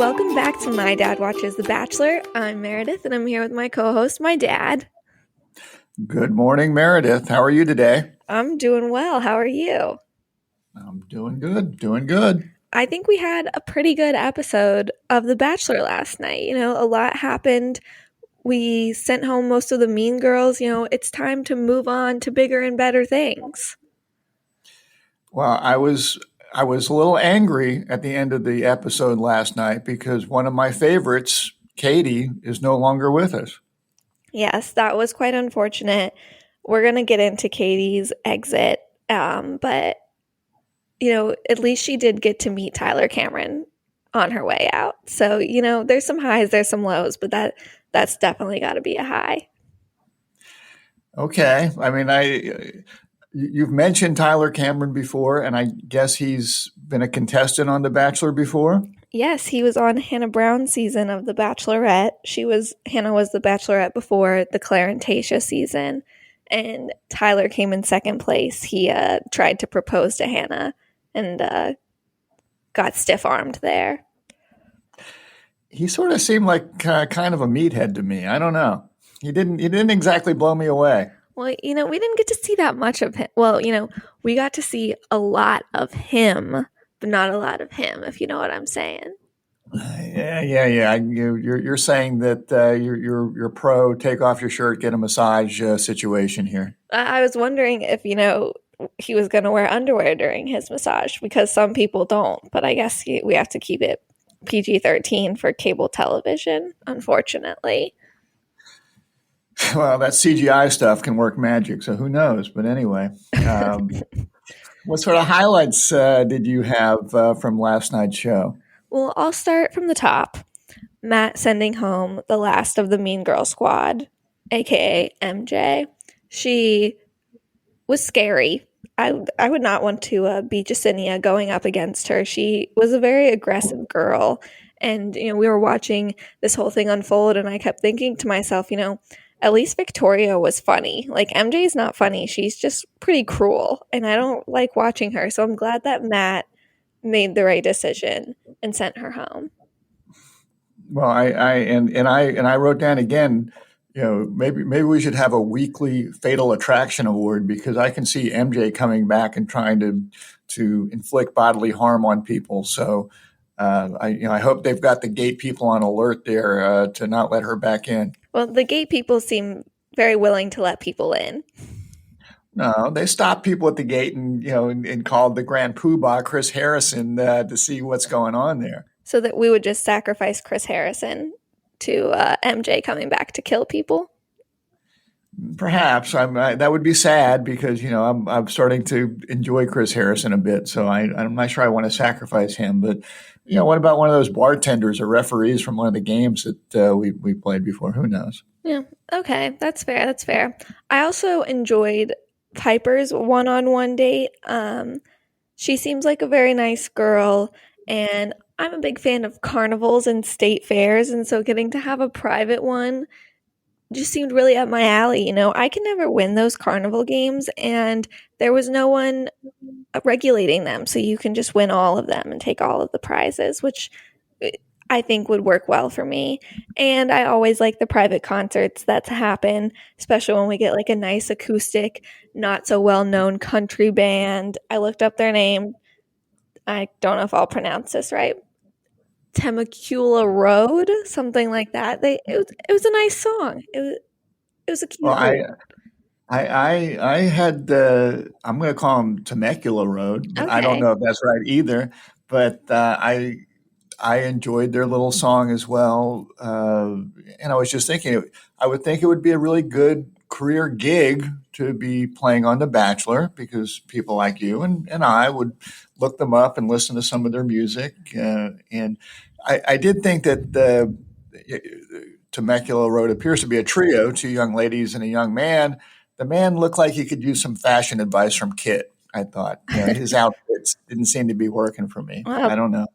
Welcome back to My Dad Watches The Bachelor. I'm Meredith, and I'm here with my co-host, my dad. Good morning, Meredith. How are you today? I'm doing well. How are you? I'm doing good. I think we had a pretty good episode of The Bachelor last night. A lot happened. We sent home most of the mean girls. It's time to move on to bigger and better things. Well, I was a little angry at the end of the episode last night because one of my favorites, Katie, is no longer with us. Yes, that was quite unfortunate. We're going to get into Katie's exit, but at least she did get to meet Tyler Cameron on her way out. So, there's some highs, there's some lows, but that's definitely got to be a high. Okay. I mean, you've mentioned Tyler Cameron before, and I guess he's been a contestant on The Bachelor before. Yes, he was on Hannah Brown's season of The Bachelorette. Hannah was the Bachelorette before the Claire and Tayshia season, and Tyler came in second place. He tried to propose to Hannah and got stiff-armed there. He sort of seemed like kind of a meathead to me. I don't know. He didn't exactly blow me away. Well, we didn't get to see that much of him. Well, we got to see a lot of him, but not a lot of him, if you know what I'm saying. Yeah. You're saying that you're pro take off your shirt, get a massage situation here. I was wondering if he was going to wear underwear during his massage, because some people don't. But I guess we have to keep it PG-13 for cable television, unfortunately. Well, that CGI stuff can work magic, so who knows? But anyway, what sort of highlights did you have from last night's show? Well, I'll start from the top. Matt sending home the last of the Mean Girl squad, aka MJ. She was scary. I would not want to be Jacinia going up against her. She was a very aggressive girl. And, we were watching this whole thing unfold, and I kept thinking to myself, at least Victoria was funny. Like, MJ's not funny. She's just pretty cruel, and I don't like watching her. So I'm glad that Matt made the right decision and sent her home. Well, I wrote down again. Maybe we should have a weekly Fatal Attraction Award, because I can see MJ coming back and trying to inflict bodily harm on people. So I hope they've got the gate people on alert there to not let her back in. Well, the gate people seem very willing to let people in. No, they stopped people at the gate and called the Grand Poobah, Chris Harrison, to see what's going on there. So that we would just sacrifice Chris Harrison to MJ coming back to kill people. Perhaps that would be sad, because I'm starting to enjoy Chris Harrison a bit, so I'm not sure I want to sacrifice him. But what about one of those bartenders or referees from one of the games that we played before? Who knows? Yeah. Okay, that's fair. I also enjoyed Piper's one-on-one date. She seems like a very nice girl, and I'm a big fan of carnivals and state fairs, and so getting to have a private one just seemed really up my alley. I can never win those carnival games, and there was no one regulating them, so you can just win all of them and take all of the prizes, which I think would work well for me. And I always like the private concerts that happen, especially when we get like a nice acoustic, not so well-known country band. I looked up their name. I don't know if I'll pronounce this right. Temecula Road, something like that. It was a nice song. It was a cute. Well, I had I'm going to call them Temecula Road, but I don't know if that's right either. But I enjoyed their little song as well, and I was just thinking, I would think it would be a really good career gig to be playing on The Bachelor, because people like you and I would look them up and listen to some of their music. And I did think that the Temecula Road appears to be a trio, two young ladies and a young man. The man looked like he could use some fashion advice from Kit. I thought his outfits didn't seem to be working for me. Well, I don't know.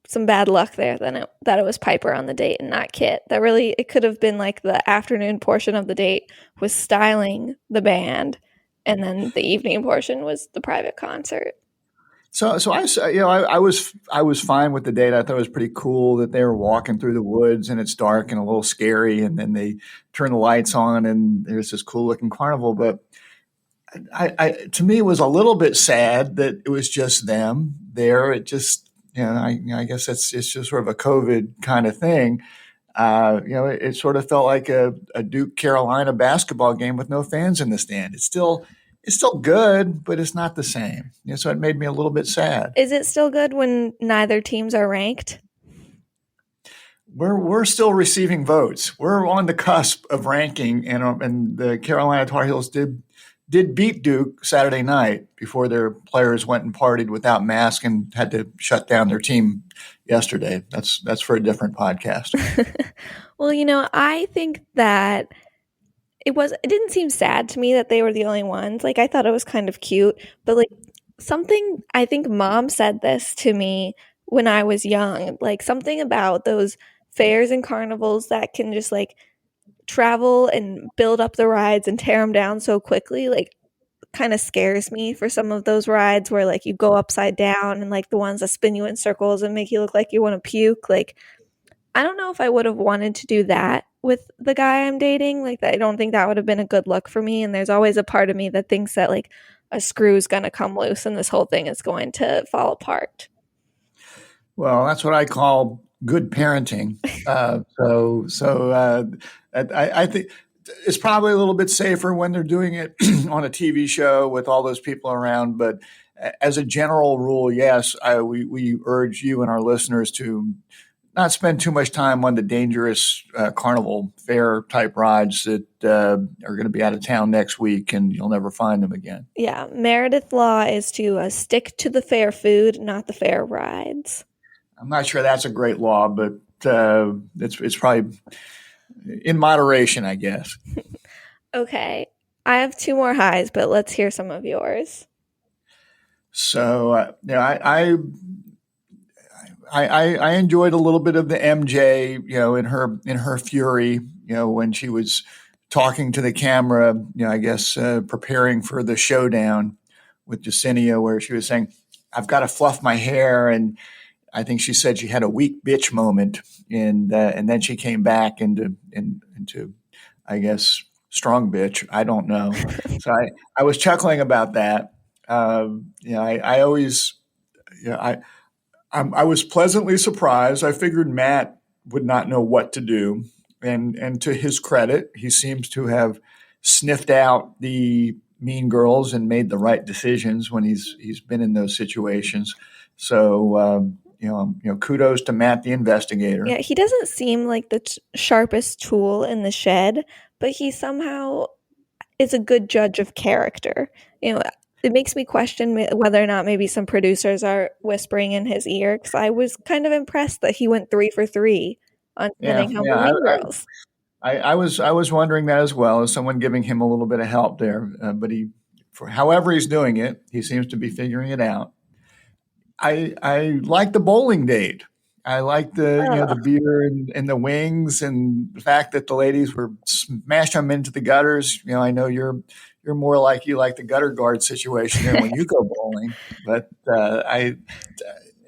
Some bad luck there that it was Piper on the date and not Kit. It could have been like the afternoon portion of the date was styling the band, and then the evening portion was the private concert. So I was fine with the date. I thought it was pretty cool that they were walking through the woods and it's dark and a little scary, and then they turn the lights on and there's this cool looking carnival. But to me, it was a little bit sad that it was just them there. It just, I guess it's just sort of a COVID kind of thing. It sort of felt like a Duke Carolina basketball game with no fans in the stand. It's still good, but it's not the same. So it made me a little bit sad. Is it still good when neither teams are ranked? We're still receiving votes. We're on the cusp of ranking, and the Carolina Tar Heels did beat Duke Saturday night before their players went and partied without masks and had to shut down their team yesterday. That's for a different podcast. Well, I think that it didn't seem sad to me that they were the only ones. Like, I thought it was kind of cute, but like something, I think mom said this to me when I was young, like something about those fairs and carnivals that can just like travel and build up the rides and tear them down so quickly, like kind of scares me for some of those rides where like you go upside down, and like the ones that spin you in circles and make you look like you want to puke. Like, I don't know if I would have wanted to do that with the guy I'm dating. Like, I don't think that would have been a good look for me. And there's always a part of me that thinks that like a screw's going to come loose and this whole thing is going to fall apart. Well, that's what I call good parenting. I think it's probably a little bit safer when they're doing it on a TV show with all those people around. But as a general rule, yes, we urge you and our listeners to not spend too much time on the dangerous carnival fair type rides that are going to be out of town next week and you'll never find them again. Yeah, Meredith law is to stick to the fair food, not the fair rides. I'm not sure that's a great law, but it's probably in moderation, I guess. Okay, I have two more highs, but let's hear some of yours. So I enjoyed a little bit of the MJ, in her fury, when she was talking to the camera, I guess preparing for the showdown with Jacinia, where she was saying, "I've got to fluff my hair," and I think she said she had a weak bitch moment, and then she came back into I guess strong bitch. I don't know. So I was chuckling about that. I always, I was pleasantly surprised. I figured Matt would not know what to do, and to his credit, he seems to have sniffed out the mean girls and made the right decisions when he's been in those situations. So kudos to Matt, the investigator. Yeah, he doesn't seem like the sharpest tool in the shed, but he somehow is a good judge of character. It makes me question whether or not maybe some producers are whispering in his ear, because I was kind of impressed that he went 3 for 3 on sending home the Mean Girls. I was wondering that as well, as someone giving him a little bit of help there. But however he's doing it, he seems to be figuring it out. I like the bowling date. I like the beer and the wings, and the fact that the ladies were smashing them into the gutters. I know you're more like you like the gutter guard situation there when you go bowling, but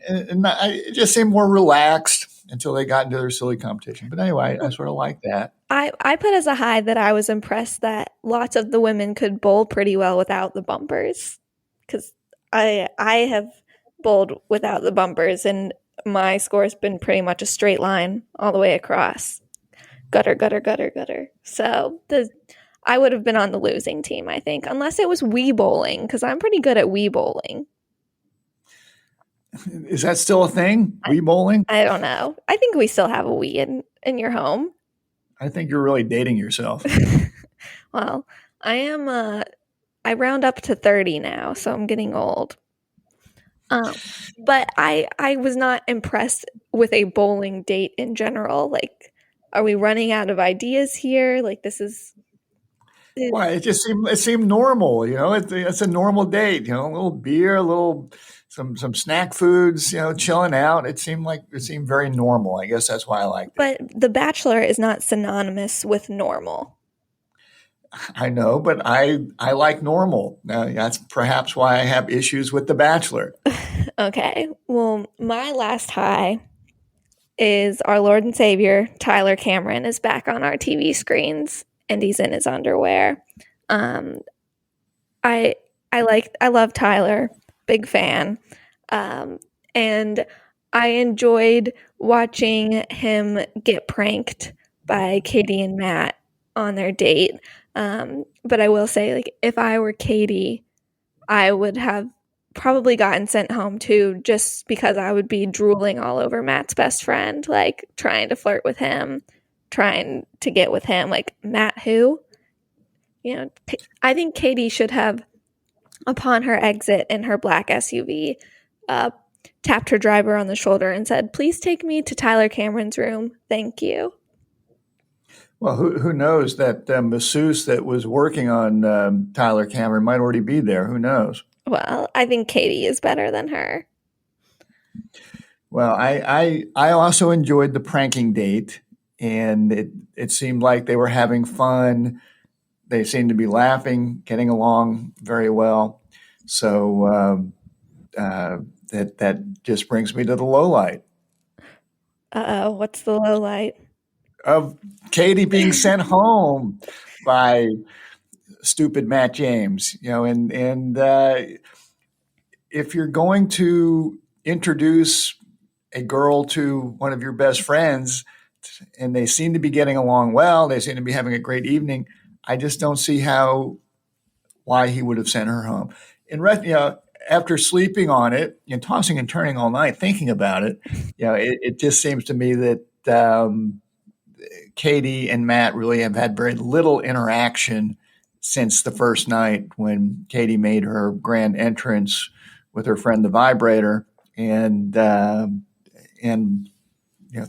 it just seemed more relaxed until they got into their silly competition. But anyway, I sort of like that. I put as a high that I was impressed that lots of the women could bowl pretty well without the bumpers, because I have bowled without the bumpers and my score has been pretty much a straight line all the way across. Gutter, gutter, gutter, gutter. So I would have been on the losing team, I think, unless it was Wii bowling, because I'm pretty good at Wii bowling. Is that still a thing? Wii bowling? I don't know. I think we still have a Wii in your home. I think you're really dating yourself. Well, I am. I round up to 30 now, so I'm getting old. But I was not impressed with a bowling date in general. Like, are we running out of ideas here? Like, this is. Well, it seemed normal. It's a normal date. A little beer, some snack foods. Chilling out. It seemed very normal. I guess that's why I liked it. But The Bachelor is not synonymous with normal. I know, but I like normal. That's perhaps why I have issues with The Bachelor. Okay. Well, my last high is our Lord and Savior, Tyler Cameron, is back on our TV screens and he's in his underwear. Um, I I love Tyler, big fan. Um, and I enjoyed watching him get pranked by Katie and Matt on their date. But I will say, like, if I were Katie, I would have probably gotten sent home too, just because I would be drooling all over Matt's best friend, like trying to flirt with him, trying to get with him. Like, Matt, who? You know, I think Katie should have, upon her exit in her black SUV, uh, tapped her driver on the shoulder and said, "Please take me to Tyler Cameron's room. Thank you." Well, who knows that masseuse that was working on Tyler Cameron might already be there. Who knows? Well, I think Katie is better than her. Well, I also enjoyed the pranking date, and it seemed like they were having fun. They seemed to be laughing, getting along very well. So uh, that just brings me to the low light Uh-oh, what's the low light? of Katie being sent home by stupid Matt James. And if you're going to introduce a girl to one of your best friends and they seem to be getting along well, they seem to be having a great evening, I just don't see how why he would have sent her home. After sleeping on it and tossing and turning all night thinking about it, it just seems to me that Katie and Matt really have had very little interaction since the first night when Katie made her grand entrance with her friend the vibrator, and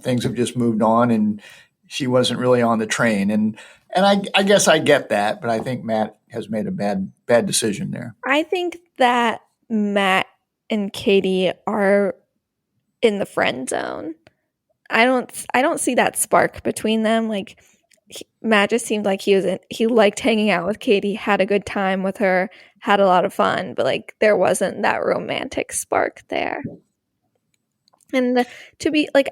things have just moved on, and she wasn't really on the train, and I guess I get that, but I think Matt has made a bad decision there. I think that Matt and Katie are in the friend zone. I don't see that spark between them. Like, Matt just seemed like he liked hanging out with Katie, had a good time with her, had a lot of fun, but like there wasn't that romantic spark there. And to be like,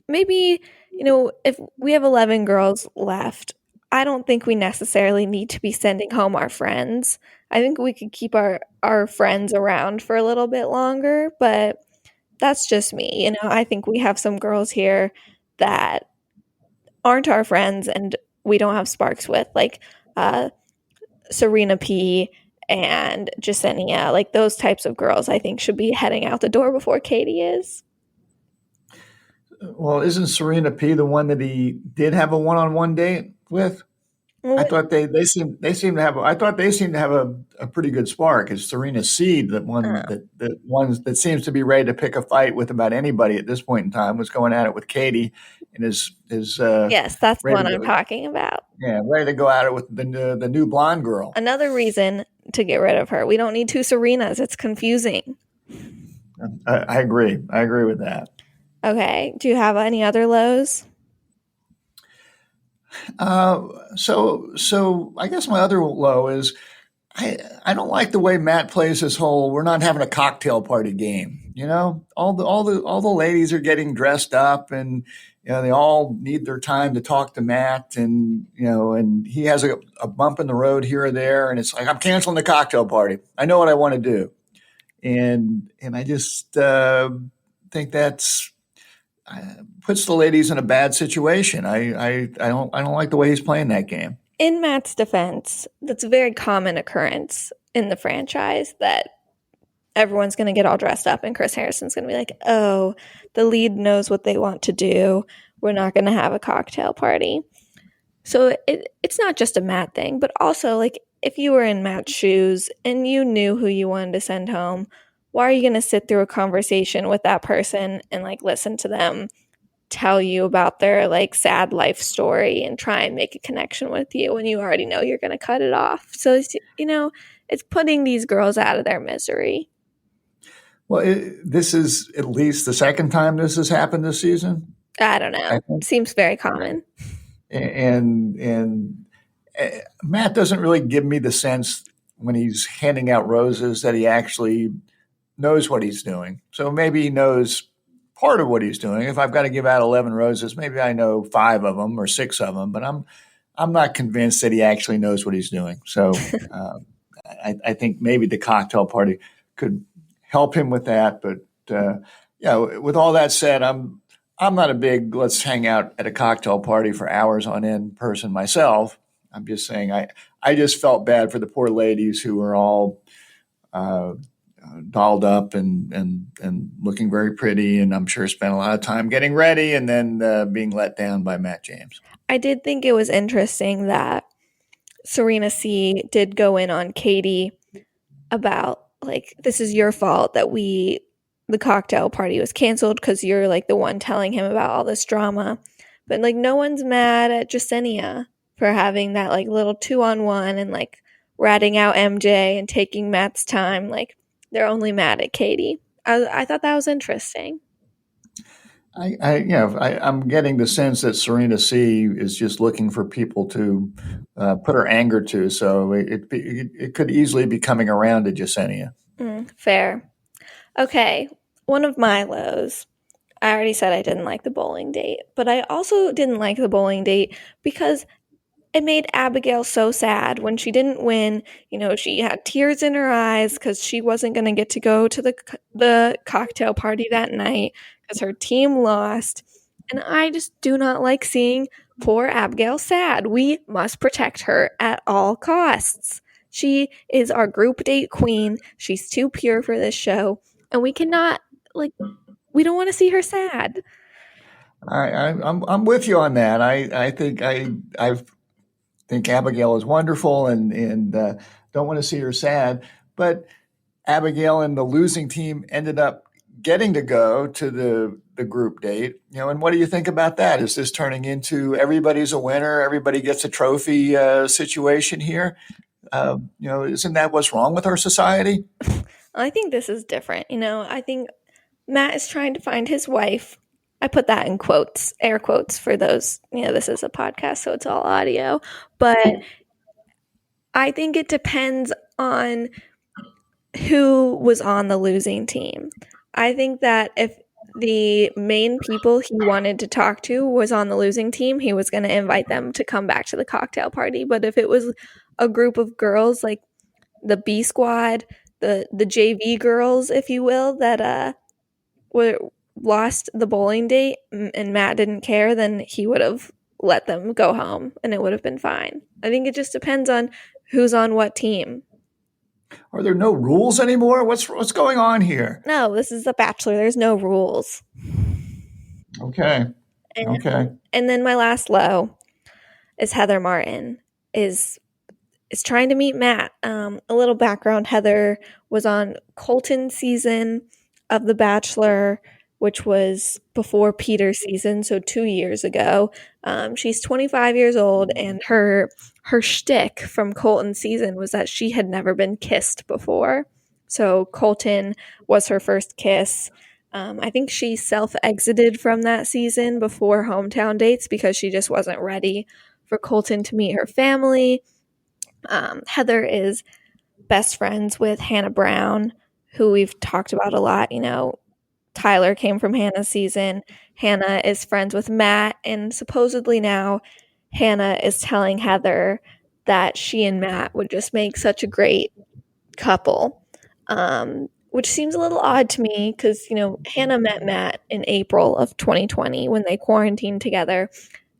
maybe, if we have 11 girls left, I don't think we necessarily need to be sending home our friends. I think we could keep our friends around for a little bit longer, but that's just me. I think we have some girls here that aren't our friends and we don't have sparks with, like uh, Serena P and Jasenia. Like, those types of girls, I think, should be heading out the door before Katie is. Well, isn't Serena P the one that he did have a one-on-one date with? I What? thought they seem to have I thought they seem to have a pretty good spark. Is Serena Seed that one Oh, that one that seems to be ready to pick a fight with about anybody at this point in time, was going at it with Katie, and is yes, that's the ready one to I'm go, talking about. ready to go at it with the new blonde girl. Another reason to get rid of her. We don't need two Serenas. It's confusing. I agree. I agree with that. Okay. Do you have any other lows? So I guess my other low is I don't like the way Matt plays this whole "we're not having a cocktail party" game. All the ladies are getting dressed up, and they all need their time to talk to Matt, and he has a bump in the road here or there, and it's like, I'm canceling the cocktail party. I know what I want to do, and I just think that's puts the ladies in a bad situation. I don't like the way he's playing that game. In Matt's defense, that's a very common occurrence in the franchise that everyone's going to get all dressed up and Chris Harrison's going to be like, "Oh, the lead knows what they want to do. We're not going to have a cocktail party." So it's not just a Matt thing, but also, like, if you were in Matt's shoes and you knew who you wanted to send home, why are you going to sit through a conversation with that person and like listen to them tell you about their like sad life story and try and make a connection with you when you already know you're going to cut it off? So it's putting these girls out of their misery. Well, this is at least the second time this has happened this season, I don't I know. think. Seems very common. And Matt doesn't really give me the sense when he's handing out roses that he actually knows what he's doing. So maybe he knows part of what he's doing. If I've got to give out 11 roses, maybe I know 5 of them or 6 of them, but I'm not convinced that he actually knows what he's doing. So I think maybe the cocktail party could help him with that. But yeah, with all that said, I'm not a big let's hang out at a cocktail party for hours on end person myself. I'm just saying I just felt bad for the poor ladies who were all uh, dolled up and looking very pretty, and I'm sure spent a lot of time getting ready, and then being let down by Matt James. I did think it was interesting that Serena C did go in on Katie about like this is your fault that the cocktail party was canceled because you're like the one telling him about all this drama. But like no one's mad at Jasenia for having that like little 2-on-1 and like ratting out MJ and taking Matt's time. Like they're only mad at Katie. I thought that was interesting. I'm getting the sense that Serena C is just looking for people to put her anger to. So it could easily be coming around to Jasenia. Fair. Okay, one of my lows. I already said I didn't like the bowling date, but I also didn't like the bowling date because it made Abigail so sad when she didn't win. You know, she had tears in her eyes because she wasn't going to get to go to the cocktail party that night because her team lost. And I just do not like seeing poor Abigail sad. We must protect her at all costs. She is our group date queen. She's too pure for this show. And we cannot, like, we don't want to see her sad. I'm with you on that. I think Abigail is wonderful and don't want to see her sad. But Abigail and the losing team ended up getting to go to the group date. And what do you think about that? Is this turning into everybody's a winner, everybody gets a trophy situation here? Isn't that what's wrong with our society? I think this is different. I think Matt is trying to find his wife. I put that in quotes, air quotes for those. This is a podcast, so it's all audio. But I think it depends on who was on the losing team. I think that if the main people he wanted to talk to was on the losing team, he was going to invite them to come back to the cocktail party. But if it was a group of girls like the B squad, the JV girls, if you will, that were lost the bowling date and Matt didn't care, then he would have let them go home and it would have been fine. I think it just depends on who's on what team. Are there no rules anymore? What's going on here? No, this is The Bachelor. There's no rules. Okay. Okay. And then my last low is Heather Martin is trying to meet Matt. A little background: Heather was on Colton's season of The Bachelor, which was before Peter's season, so 2 years ago. She's 25 years old, and her shtick from Colton's season was that she had never been kissed before. So Colton was her first kiss. I think she self-exited from that season before hometown dates because she just wasn't ready for Colton to meet her family. Heather is best friends with Hannah Brown, who we've talked about a lot. Tyler came from Hannah's season. Hannah is friends with Matt, and supposedly now Hannah is telling Heather that she and Matt would just make such a great couple, which seems a little odd to me because, Hannah met Matt in April of 2020 when they quarantined together,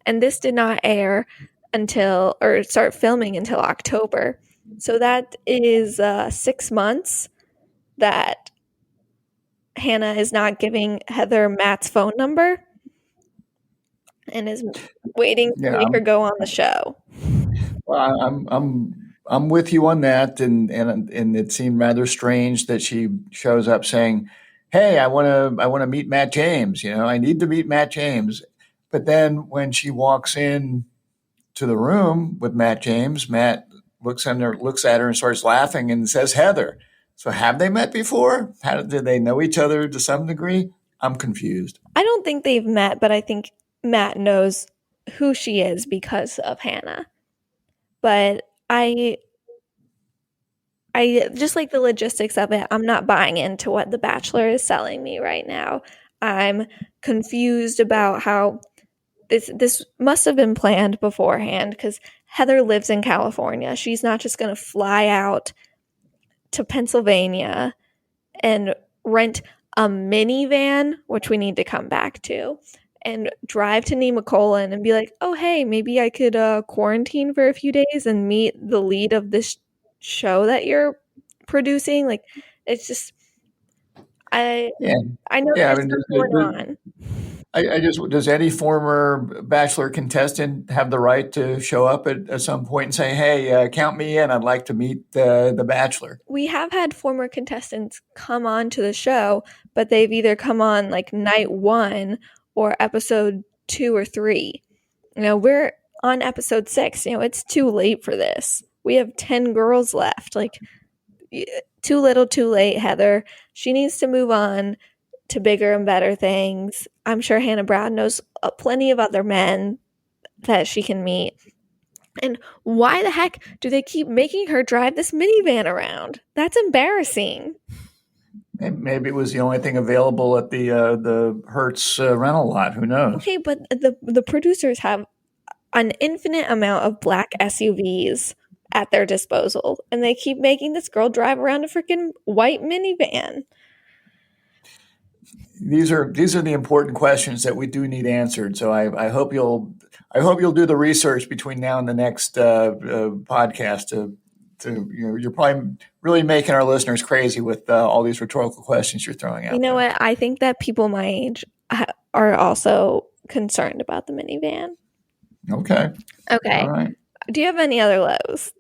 and this did not air or start filming until October. So that is 6 months that Hannah is not giving Heather Matt's phone number and is waiting to Yeah. make her go on the show. Well, I'm with you on that, and it seemed rather strange that she shows up saying, "Hey, I want to meet Matt James. I need to meet Matt James." But then when she walks in to the room with Matt James, Matt looks at her and starts laughing and says, "Heather." So have they met before? How did they know each other to some degree? I'm confused. I don't think they've met, but I think Matt knows who she is because of Hannah. But I I just like the logistics of it. I'm not buying into what The Bachelor is selling me right now. I'm confused about how this must have been planned beforehand because Heather lives in California. She's not just going to fly out to Pennsylvania and rent a minivan, which we need to come back to, and drive to Nemacolin and be like, oh, hey, maybe I could quarantine for a few days and meet the lead of this show that you're producing. Like, it's just, I Yeah, I know yeah. I there's mean, stuff going on. I just does any former Bachelor contestant have the right to show up at some point and say, "Hey, count me in. I'd like to meet the Bachelor." We have had former contestants come on to the show, but they've either come on like night one or episode 2 or 3. We're on episode 6. It's too late for this. We have 10 girls left. Like, too little, too late, Heather. She needs to move on to bigger and better things. I'm sure Hannah Brown knows plenty of other men that she can meet. And why the heck do they keep making her drive this minivan around? That's embarrassing. Maybe it was the only thing available at the Hertz rental lot. Who knows? Okay, but the producers have an infinite amount of black SUVs at their disposal, and they keep making this girl drive around a freaking white minivan. These are the important questions that we do need answered. So I hope you'll do the research between now and the next podcast. You're probably really making our listeners crazy with all these rhetorical questions you're throwing You out know there. what? I think that people my age are also concerned about the minivan. Okay, all Okay. right. Do you have any other lows?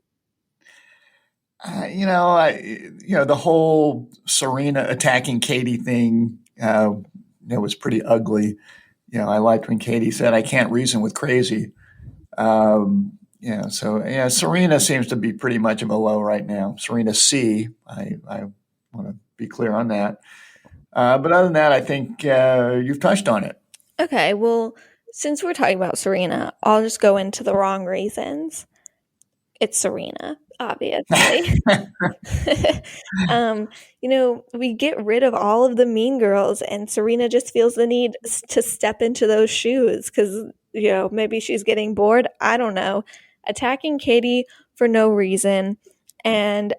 The whole Serena attacking Katie thing, was pretty ugly. I liked when Katie said, "I can't reason with crazy." So yeah, Serena seems to be pretty much of a low right now. Serena C. I want to be clear on that. But other than that, I think you've touched on it. Okay, well, since we're talking about Serena, I'll just go into the wrong reasons. It's Serena, obviously. We get rid of all of the mean girls, and Serena just feels the need to step into those shoes because, maybe she's getting bored. I don't know. Attacking Katie for no reason. And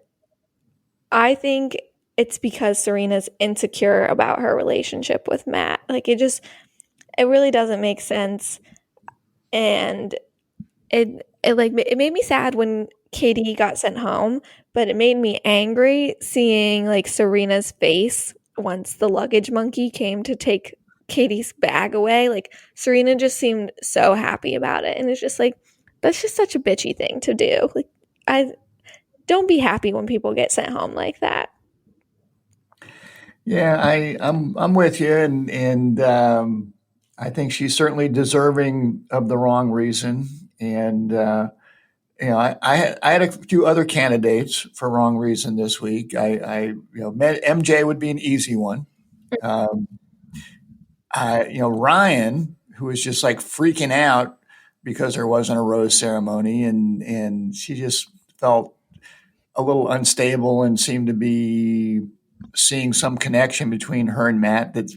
I think it's because Serena's insecure about her relationship with Matt. Like, it really doesn't make sense. And it made me sad when Katie got sent home, but it made me angry seeing like Serena's face once the luggage monkey came to take Katie's bag away. Like, Serena just seemed so happy about it, and it's just like, that's just such a bitchy thing to do. Like, I don't be happy when people get sent home like that. Yeah, I'm with you, and I think she's certainly deserving of the wrong reason. And I had a few other candidates for wrong reason this week. MJ would be an easy one. Um, Ryan, who was just like freaking out because there wasn't a rose ceremony, and she just felt a little unstable and seemed to be seeing some connection between her and Matt that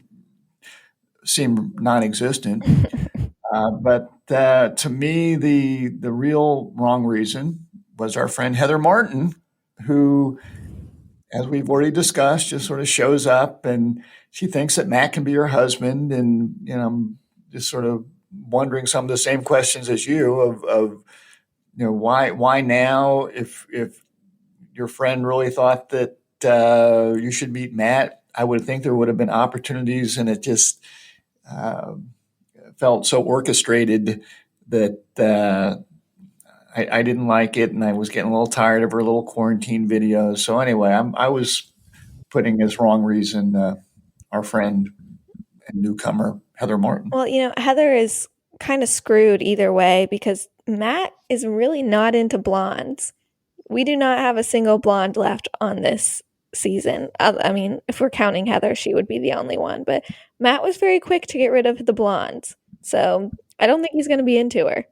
seemed non-existent. But to me, the real wrong reason was our friend Heather Martin, who, as we've already discussed, just sort of shows up and she thinks that Matt can be her husband, and I'm just sort of wondering some of the same questions as you of why now if your friend really thought that you should meet Matt, I would think there would have been opportunities, and it just uh, felt so orchestrated that I didn't like it, and I was getting a little tired of her little quarantine videos. So anyway, I was putting as wrong reason our friend and newcomer Heather Martin. Well, Heather is kind of screwed either way because Matt is really not into blondes. We do not have a single blonde left on this season. I mean, if we're counting Heather, she would be the only one. But Matt was very quick to get rid of the blondes. So I don't think he's going to be into her.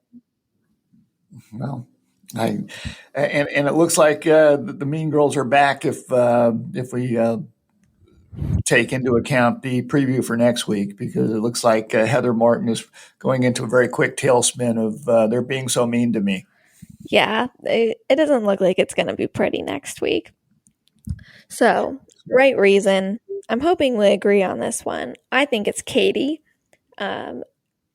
Well, I and it looks like the Mean Girls are back if we take into account the preview for next week, because it looks like Heather Martin is going into a very quick tailspin of they're being so mean to me. Yeah, it doesn't look like it's going to be pretty next week. So, right reason. I'm hoping we agree on this one. I think it's Katie. Um,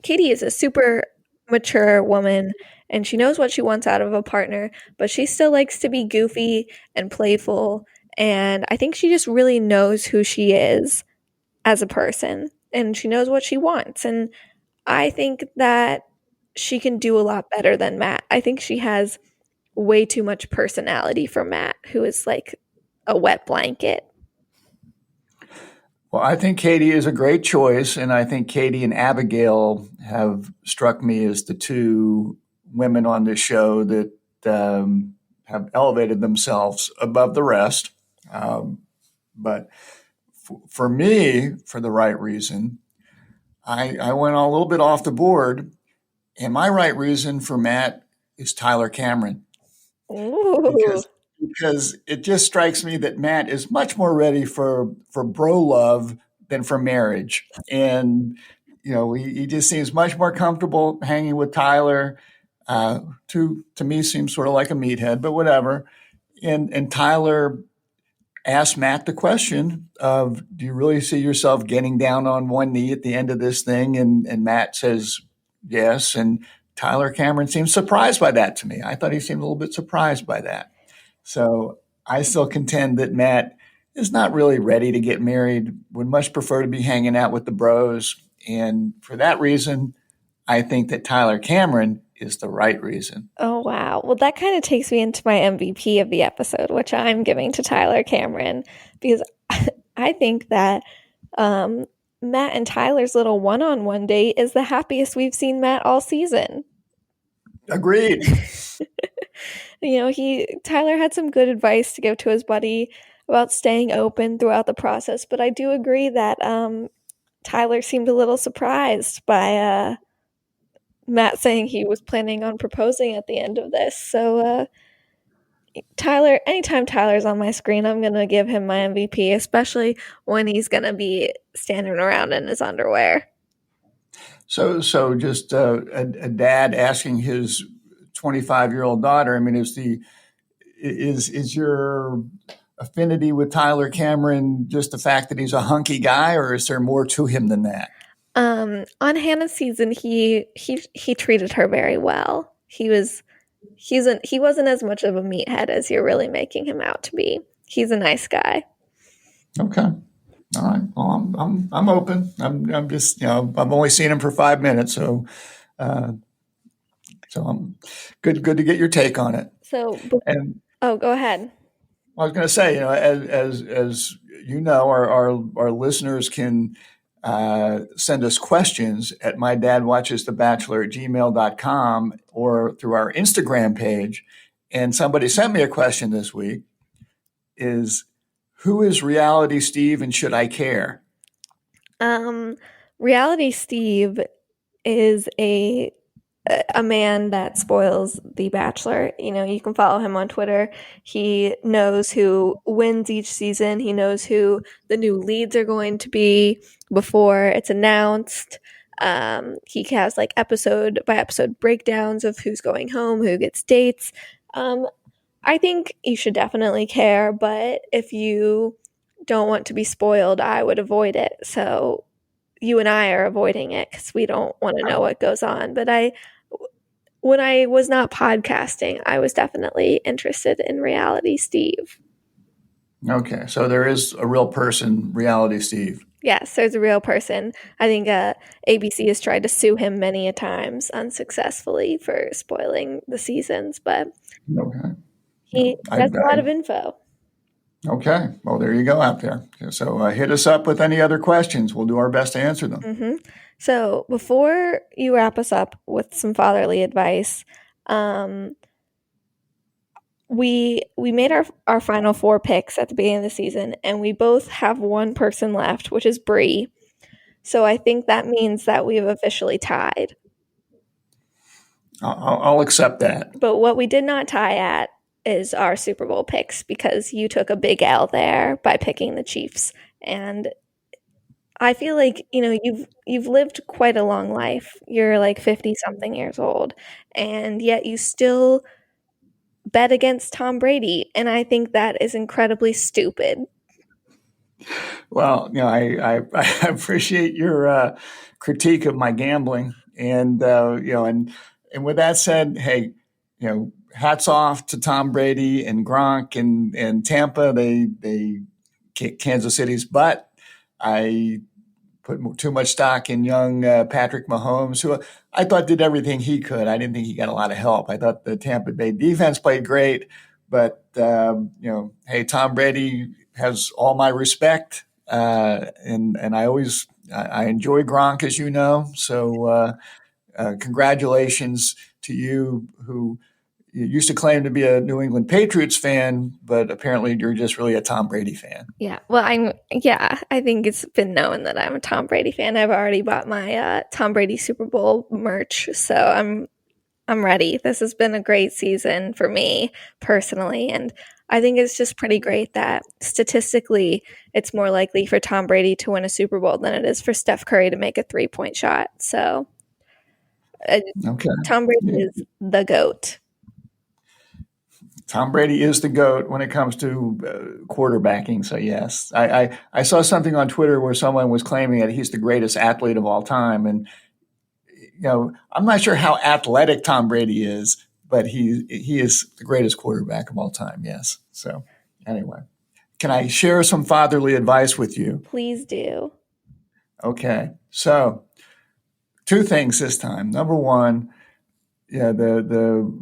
Katie is a super mature woman and she knows what she wants out of a partner, but she still likes to be goofy and playful. And I think she just really knows who she is as a person and she knows what she wants. And I think that she can do a lot better than Matt. I think she has way too much personality for Matt, who is like a wet blanket. Well, I think Katie is a great choice, and I think Katie and Abigail have struck me as the two women on this show that have elevated themselves above the rest. But for me, for the right reason, I went a little bit off the board, and my right reason for Matt is Tyler Cameron, Ooh. because it just strikes me that Matt is much more ready for bro love than for marriage, and he just seems much more comfortable hanging with Tyler. To me seems sort of like a meathead, but whatever. And Tyler asked Matt the question of, "Do you really see yourself getting down on one knee at the end of this thing?" And Matt says yes, and Tyler Cameron seems surprised by that to me. I thought he seemed a little bit surprised by that. So I still contend that Matt is not really ready to get married, would much prefer to be hanging out with the bros. And for that reason, I think that Tyler Cameron is the right reason. Oh, wow. Well, that kind of takes me into my MVP of the episode, which I'm giving to Tyler Cameron, because I think that um, Matt and Tyler's little one on one date is the happiest we've seen Matt all season. Agreed. Tyler had some good advice to give to his buddy about staying open throughout the process, but I do agree that Tyler seemed a little surprised by Matt saying he was planning on proposing at the end of this. So, Tyler, anytime Tyler's on my screen, I'm going to give him my MVP, especially when he's going to be standing around in his underwear. So just a dad asking his 25-year-old daughter. I mean, is your affinity with Tyler Cameron just the fact that he's a hunky guy, or is there more to him than that? On Hannah's season, he treated her very well. He wasn't as much of a meathead as you're really making him out to be. He's a nice guy. Okay. All right. Well, I'm open. I'm just I've only seen him for 5 minutes, uh, so I'm good to get your take on it. So, And oh, go ahead. I was going to say, as you know, our listeners can send us questions at mydadwatchesthebachelor@gmail.com or through our Instagram page. And somebody sent me a question this week: is who is Reality Steve, and should I care? Um, Reality Steve is a man that spoils The Bachelor. You can follow him on Twitter. He knows who wins each season. He knows who the new leads are going to be before it's announced. He has like episode by episode breakdowns of who's going home, who gets dates. I think you should definitely care, but if you don't want to be spoiled, I would avoid it. So you and I are avoiding it because we don't want to know what goes on. But when I was not podcasting, I was definitely interested in Reality Steve. Okay, so there is a real person, Reality Steve. Yes, there's a real person. I think ABC has tried to sue him many a times unsuccessfully for spoiling the seasons, but Okay. he has a lot of info. Okay. Well, there you go out there. So hit us up with any other questions. We'll do our best to answer them. Mm-hmm. So before you wrap us up with some fatherly advice, we made our final 4 picks at the beginning of the season, and we both have one person left, which is Bree. So I think that means that we've officially tied. I'll accept that. But what we did not tie at is our Super Bowl picks because you took a big L there by picking the Chiefs. And I feel like, you've lived quite a long life. You're like 50 something years old, and yet you still bet against Tom Brady, and I think that is incredibly stupid. Well, I appreciate your critique of my gambling, and and with that said, hey, hats off to Tom Brady and Gronk and Tampa. They kicked Kansas City's butt. I put too much stock in young Patrick Mahomes, who I thought did everything he could. I didn't think he got a lot of help. I thought the Tampa Bay defense played great, but hey, Tom Brady has all my respect, and I enjoy Gronk, as you know. So congratulations to you, who you used to claim to be a New England Patriots fan, but apparently you're just really a Tom Brady fan. Yeah. Well, I think it's been known that I'm a Tom Brady fan. I've already bought my Tom Brady Super Bowl merch, so I'm ready. This has been a great season for me personally, and I think it's just pretty great that statistically it's more likely for Tom Brady to win a Super Bowl than it is for Steph Curry to make a 3-point shot. So, uh, Okay. Tom Brady is the GOAT. Tom Brady is the GOAT when it comes to quarterbacking. So, yes. I saw something on Twitter where someone was claiming that he's the greatest athlete of all time. And, I'm not sure how athletic Tom Brady is, but he is the greatest quarterback of all time. Yes. So, anyway, can I share some fatherly advice with you? Please do. Okay. So, two things this time. Number one, the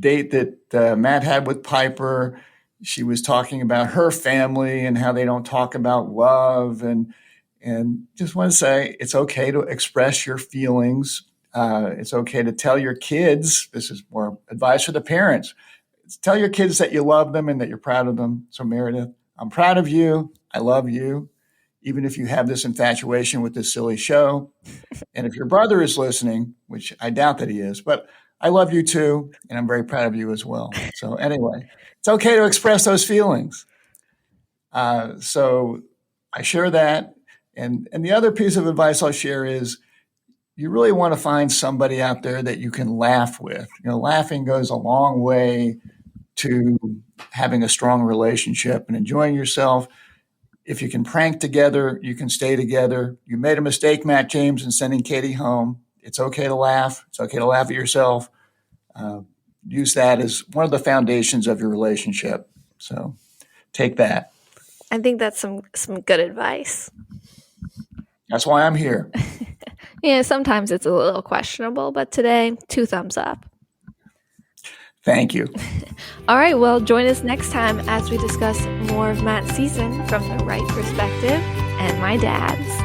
date that Matt had with Piper, she was talking about her family and how they don't talk about love, and just want to say it's okay to express your feelings. It's okay to tell your kids. This is more advice for the parents. Tell your kids that you love them and that you're proud of them. So, Meredith, I'm proud of you. I love you, even if you have this infatuation with this silly show. And if your brother is listening, which I doubt that he is, but I love you too, and I'm very proud of you as well. So anyway, it's okay to express those feelings. So I share that. And the other piece of advice I'll share is you really want to find somebody out there that you can laugh with. Laughing goes a long way to having a strong relationship and enjoying yourself. If you can prank together, you can stay together. You made a mistake, Matt James, in sending Katie home. It's okay to laugh. It's okay to laugh at yourself. Use that as one of the foundations of your relationship. So take that. I think that's some good advice. That's why I'm here. Yeah, sometimes it's a little questionable, but today, 2 thumbs up. Thank you. All right, well, join us next time as we discuss more of Matt's season from the right perspective and my dad's.